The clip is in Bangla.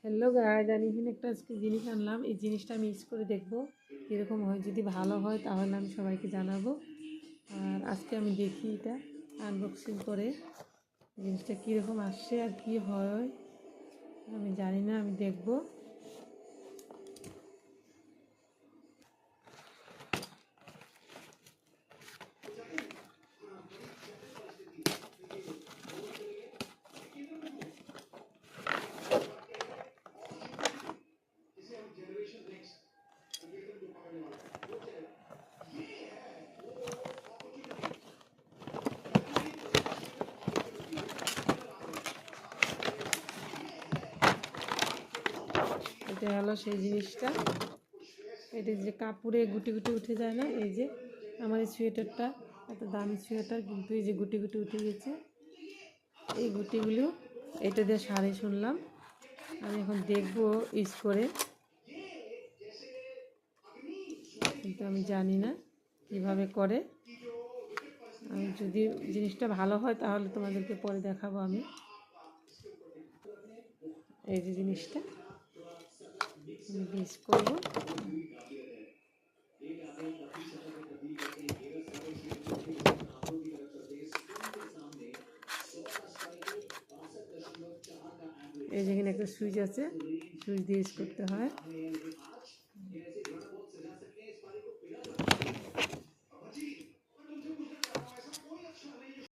হ্যালো গাইস, আমি এখানে একটা আজকে জিনিস আনলাম। এই জিনিসটা আমি ইউজ করে দেখবো কীরকম হয়। যদি ভালো হয় তাহলে আমি সবাইকে জানাবো। আর আজকে আমি দেখি এটা আনবক্সিং করে জিনিসটা কীরকম আসছে আর কি হয় আমি জানি না, আমি দেখবো। এটা হলো সেই জিনিসটা। এটা যে কাপড়ে গুটি গুটি উঠে যায় না, এই যে আমার এই সোয়েটারটা এত দামি সোয়েটার, কিন্তু এই যে গুটি গুটি উঠে গেছে, এই গুটিগুলো এটা দিয়ে শাড়ি শুনলাম। আমি এখন দেখবো ইউজ করে, কিন্তু আমি জানি না কীভাবে করে। আমি যদি জিনিসটা ভালো হয় তাহলে তোমাদেরকে পরে দেখাবো। আমি এই যে জিনিসটা আমি ইউজ করবো। এই যেখানে একটা সুইচ আছে, সুইচ দিয়ে ইউজ করতে হয়।